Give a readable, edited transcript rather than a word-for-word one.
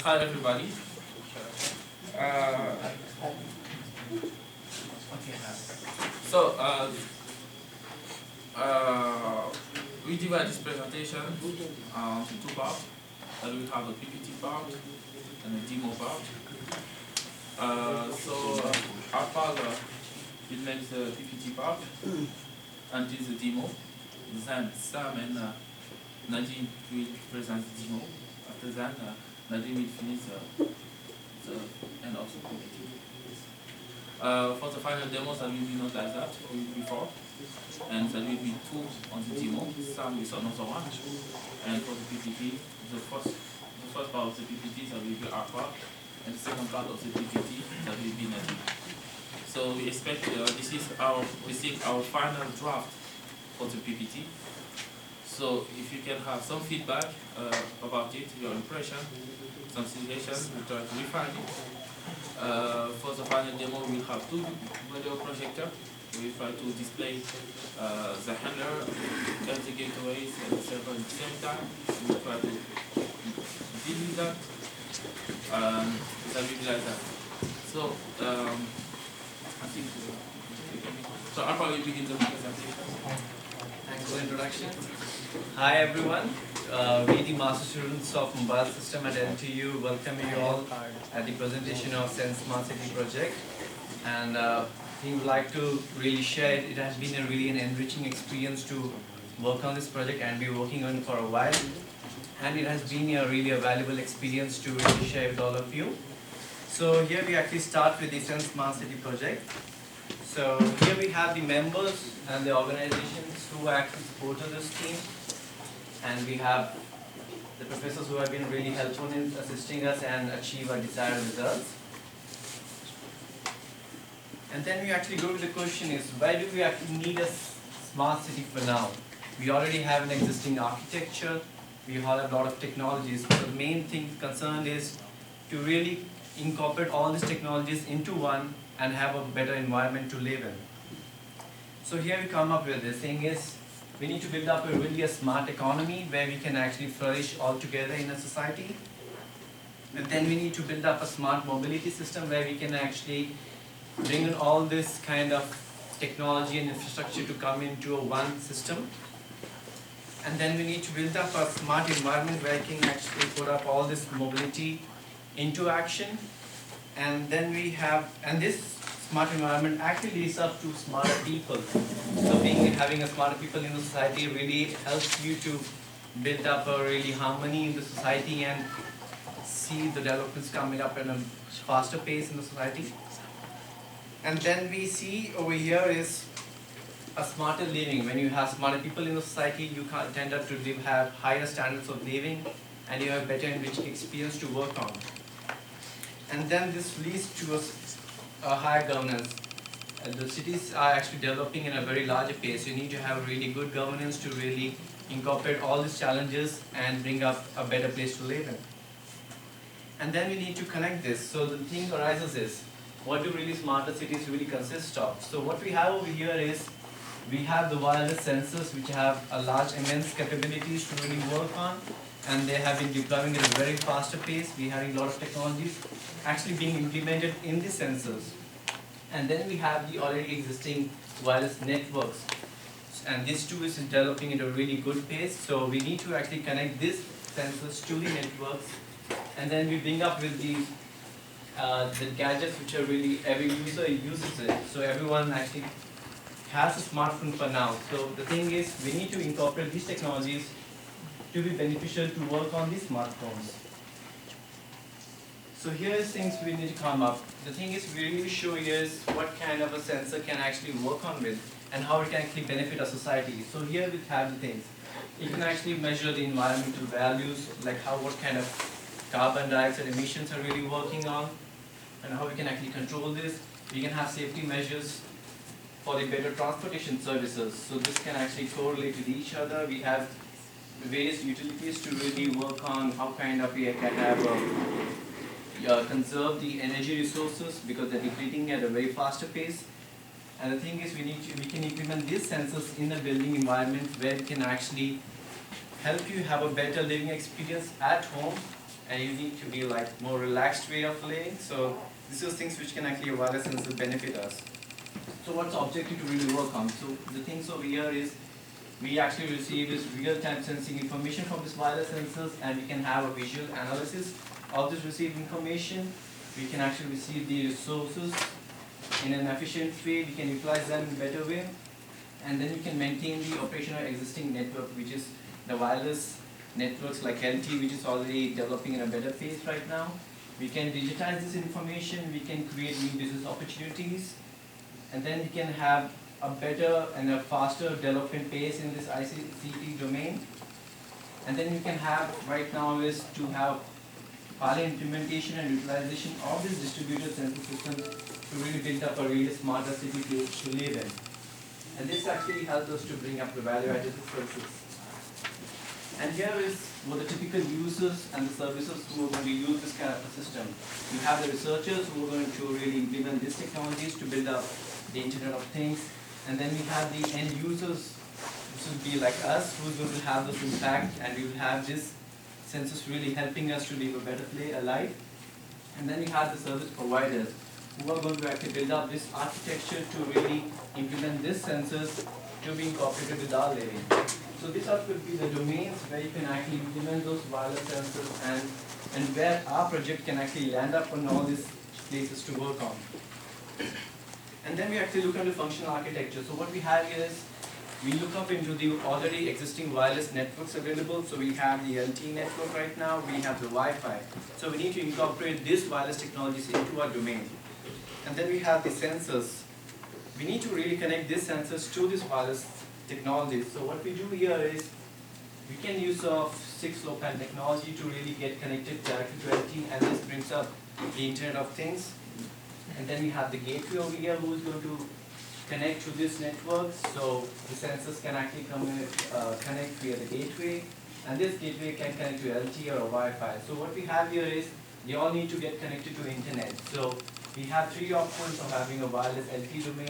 Hi everybody. Uh, so we divide this presentation into two parts. We have a PPT part and a demo part. Our father will make the PPT part and do the demo. Then Sam and Nadine will present the demo. After that, Nadine will finish the end of the PPT. For the final demos, there will be not like that before, and there will be two on the demo, some with another one. And for the PPT, the first part of the PPT that will be our part, and the second part of the PPT that will be Nadine. So we expect this is our final draft for the PPT. So if you can have some feedback about it, your impression, some suggestions, we try to refine it. For the final demo, we'll have two video projectors. We try to display the handler, the gateways, and the server at the same time. We'll try to deal with that. That will be like that. So, I think so. I'll probably begin the presentation. Thanks for the introduction. Hi everyone. We the master students of mobile system at LTU welcome you all at the presentation of Sense Smart City project. And we would like to really share it. It has been a really an enriching experience to work on this project and be working on it for a while. And it has been a really a valuable experience to really share with all of you. So here we actually start with the Sense Smart City project. So here we have the members and the organizations who actually supported this team. And we have the professors who have been really helpful in assisting us and achieve our desired results. And then we actually go to the question is, why do we actually need a smart city for now? We already have an existing architecture, we have a lot of technologies, but the main thing concerned is to really incorporate all these technologies into one and have a better environment to live in. So here we come up with this thing is, we need to build up a really smart economy where we can actually flourish all together in a society. And then we need to build up a smart mobility system where we can actually bring in all this kind of technology and infrastructure to come into a one system. And then we need to build up a smart environment where we can actually put up all this mobility into action. And then we have, and this smart environment actually leads up to smarter people. So having a smarter people in the society really helps you to build up a really harmony in the society and see the developments coming up in a faster pace in the society. And then we see over here is a smarter living. When you have smarter people in the society, you tend to have higher standards of living and you have better enriching experience to work on. And then this leads to a higher governance. The cities are actually developing in a very larger pace. You need to have really good governance to really incorporate all these challenges and bring up a better place to live in. And then we need to connect this. So the thing arises is, what do really smarter cities really consist of? So what we have over here is, we have the wireless sensors which have a large immense capabilities to really work on, and they have been deploying at a very faster pace. We're having a lot of technologies actually being implemented in the sensors. And then we have the already existing wireless networks. And this too is developing at a really good pace. So we need to actually connect these sensors to the networks. And then we bring up with the gadgets which are really, every user uses it. So everyone actually has a smartphone for now. So the thing is, we need to incorporate these technologies to be beneficial to work on these smartphones. So here is things we need to come up. The thing is, we really show here is what kind of a sensor can actually work on with and how it can actually benefit our society. So here we have the things. It can actually measure the environmental values, like what kind of carbon dioxide emissions are really working on and how we can actually control this. We can have safety measures for the better transportation services. So this can actually correlate with each other. We have various utilities to really work on how kind of we can have conserve the energy resources because they're depleting at a very faster pace. And the thing is, we can implement these sensors in a building environment where we can actually help you have a better living experience at home and you need to be like more relaxed way of living. So these are things which can actually wireless sensors benefit us. So what's the objective to really work on? So the things over here is we actually receive is real-time sensing information from these wireless sensors, and we can have a visual analysis of this received information. We can actually receive the resources in an efficient way. We can utilize them in a better way, and then we can maintain the operation of existing network, which is the wireless networks like LT, which is already developing in a better phase right now. We can digitize this information. We can create new business opportunities, and then we can have a better and a faster development pace in this ICT domain. And then you can have right now is to have pilot implementation and utilization of this distributed sensor system to really build up a really smarter city to live in. And this actually helps us to bring up the value added services. And here is what the typical users and the services who are going to use this kind of a system. You have the researchers who are going to really implement these technologies to build up the Internet of Things. And then we have the end users, which would be like us, who is going to have this impact, and we will have this sensors really helping us to live a better life. And then we have the service providers, who are going to actually build up this architecture to really implement these sensors to be incorporated with our living. So these are could be the domains where you can actually implement those wireless sensors, and where our project can actually land up on all these places to work on. And then we actually look at the functional architecture. So what we have here is, we look up into the already existing wireless networks available. So we have the LTE network right now, we have the Wi-Fi. So we need to incorporate these wireless technologies into our domain. And then we have the sensors. We need to really connect these sensors to this wireless technologies. So what we do here is, we can use of 6-LoWPAN technology to really get connected directly to LTE, and this brings up the Internet of Things. And then we have the gateway over here who is going to connect to this network. So the sensors can actually connect via the gateway, and this gateway can connect to LTE or Wi-Fi. So what we have here is, they all need to get connected to internet. So we have 3 options of having a wireless LTE domain.